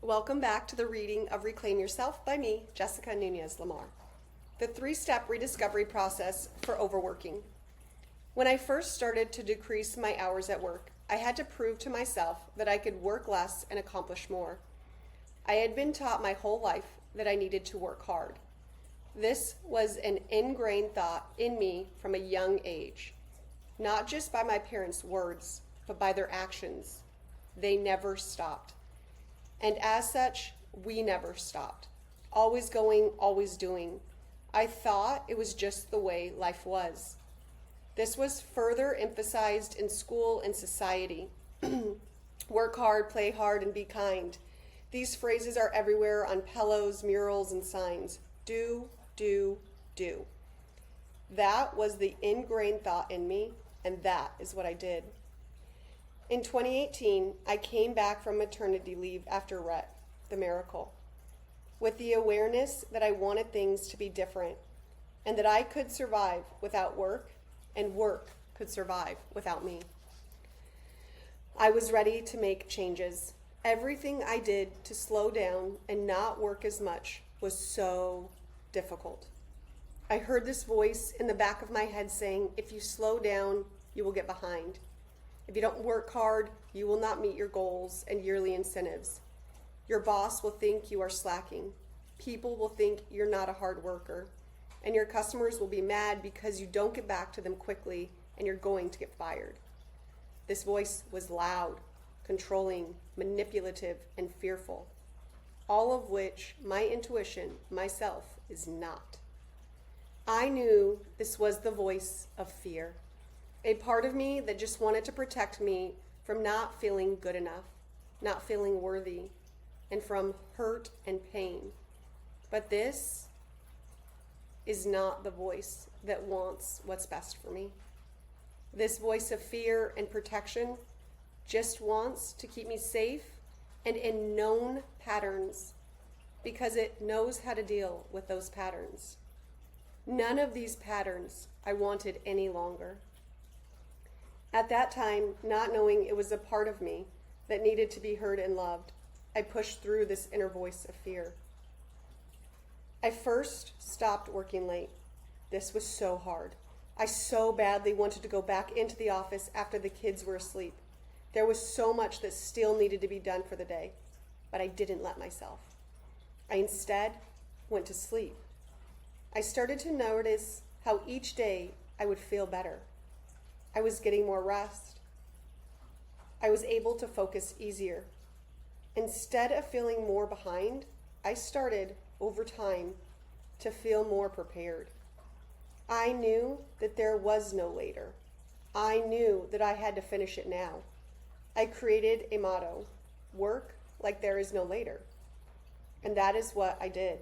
Welcome back to the reading of Reclaim Yourself by me, Jessica Nuñez-LaMarre. The 3-step rediscovery process for overworking. When I first started to decrease my hours at work, I had to prove to myself that I could work less and accomplish more. I had been taught my whole life that I needed to work hard. This was an ingrained thought in me from a young age, not just by my parents' words, but by their actions. They never stopped. And as such, we never stopped. Always going, always doing. I thought it was just the way life was. This was further emphasized in school and society. Work hard, play hard, and be kind. These phrases are everywhere on pillows, murals, and signs. Do, do, do. That was the ingrained thought in me, and that is what I did. In 2018, I came back from maternity leave after Rhett, the miracle, with the awareness that I wanted things to be different and that I could survive without work and work could survive without me. I was ready to make changes. Everything I did to slow down and not work as much was so difficult. I heard this voice in the back of my head saying, if you slow down, you will get behind. If you don't work hard, you will not meet your goals and yearly incentives. Your boss will think you are slacking. People will think you're not a hard worker. And your customers will be mad because you don't get back to them quickly and you're going to get fired. This voice was loud, controlling, manipulative, and fearful, all of which my intuition, myself, is not. I knew this was the voice of fear. A part of me that just wanted to protect me from not feeling good enough, not feeling worthy, and from hurt and pain. But this is not the voice that wants what's best for me. This voice of fear and protection just wants to keep me safe and in known patterns because it knows how to deal with those patterns. None of these patterns I wanted any longer. At that time, not knowing it was a part of me that needed to be heard and loved, I pushed through this inner voice of fear. I first stopped working late. This was so hard. I so badly wanted to go back into the office after the kids were asleep. There was so much that still needed to be done for the day, but I didn't let myself. I instead went to sleep. I started to notice how each day I would feel better. I was getting more rest. I was able to focus easier. Instead of feeling more behind, I started, over time, to feel more prepared. I knew that there was no later. I knew that I had to finish it now. I created a motto, work like there is no later. And that is what I did.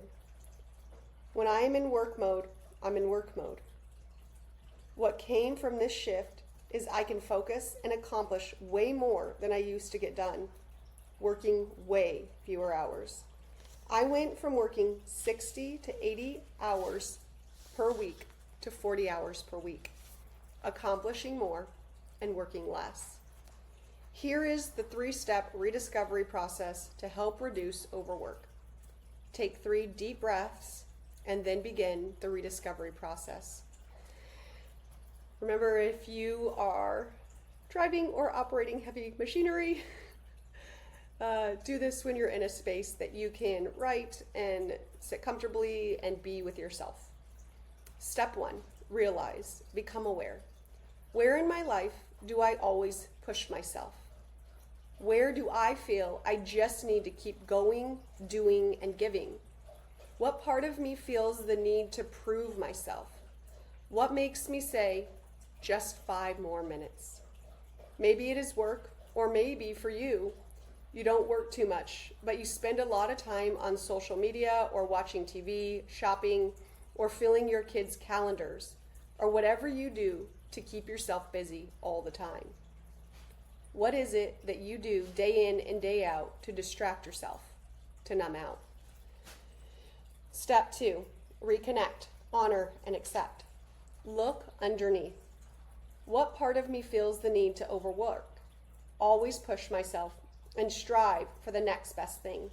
When I am in work mode, I'm in work mode. What came from this shift is I can focus and accomplish way more than I used to get done, working way fewer hours. I went from working 60 to 80 hours per week to 40 hours per week, accomplishing more and working less. Here is the 3-step rediscovery process to help reduce overwork. Take 3 deep breaths and then begin the rediscovery process. Remember, if you are driving or operating heavy machinery, do this when you're in a space that you can write and sit comfortably and be with yourself. Step 1, realize, become aware. Where in my life do I always push myself? Where do I feel I just need to keep going, doing, and giving? What part of me feels the need to prove myself? What makes me say, just 5 more minutes? Maybe it is work, or maybe for you, you don't work too much, but you spend a lot of time on social media or watching TV, shopping, or filling your kids' calendars, or whatever you do to keep yourself busy all the time. What is it that you do day in and day out to distract yourself, to numb out? Step 2, reconnect, honor, and accept. Look underneath. What part of me feels the need to overwork, always push myself, and strive for the next best thing?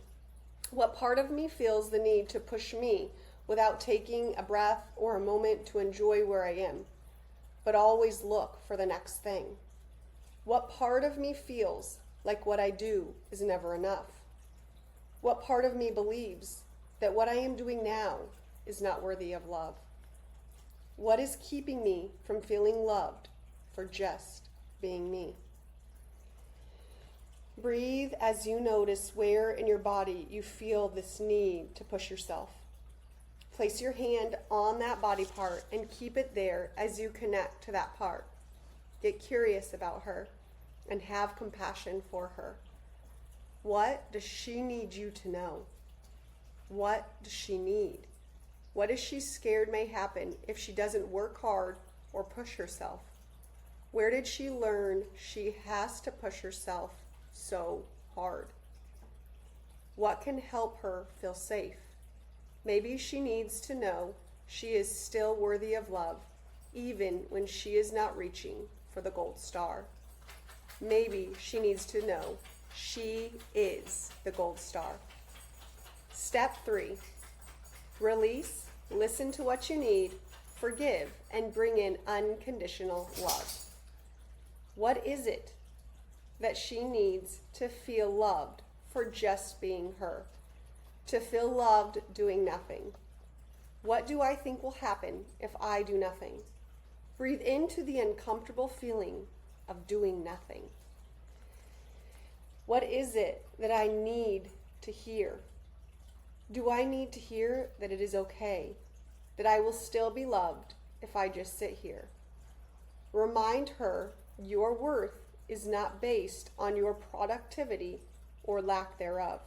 What part of me feels the need to push me without taking a breath or a moment to enjoy where I am, but always look for the next thing? What part of me feels like what I do is never enough? What part of me believes that what I am doing now is not worthy of love? What is keeping me from feeling loved for just being me? Breathe as you notice where in your body you feel this need to push yourself. Place your hand on that body part and keep it there as you connect to that part. Get curious about her and have compassion for her. What does she need you to know? What does she need? What is she scared may happen if she doesn't work hard or push herself? Where did she learn she has to push herself so hard? What can help her feel safe? Maybe she needs to know she is still worthy of love, even when she is not reaching for the gold star. Maybe she needs to know she is the gold star. Step 3, release, listen to what you need, forgive, and bring in unconditional love. What is it that she needs to feel loved for just being her? To feel loved doing nothing. What do I think will happen if I do nothing? Breathe into the uncomfortable feeling of doing nothing. What is it that I need to hear? Do I need to hear that it is okay, that I will still be loved if I just sit here? Remind her your worth is not based on your productivity or lack thereof.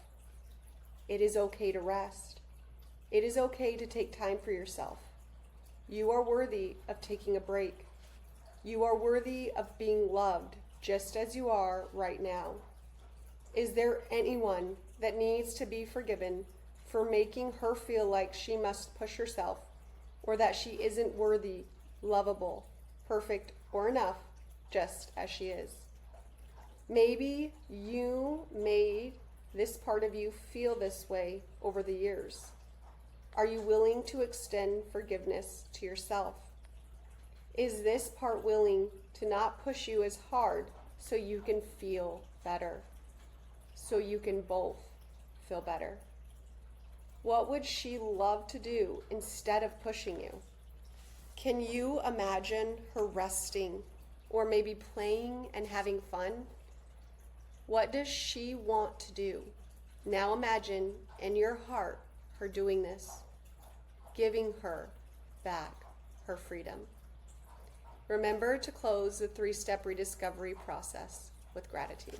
It is okay to rest. It is okay to take time for yourself. You are worthy of taking a break. You are worthy of being loved just as you are right now. Is there anyone that needs to be forgiven for making her feel like she must push herself, or that she isn't worthy, lovable, perfect, or enough just as she is? Maybe you made this part of you feel this way over the years. Are you willing to extend forgiveness to yourself? Is this part willing to not push you as hard so you can feel better? So you can both feel better? What would she love to do instead of pushing you? Can you imagine her resting or maybe playing and having fun? What does she want to do? Now imagine in your heart her doing this, giving her back her freedom. Remember to close the 3-step rediscovery process with gratitude.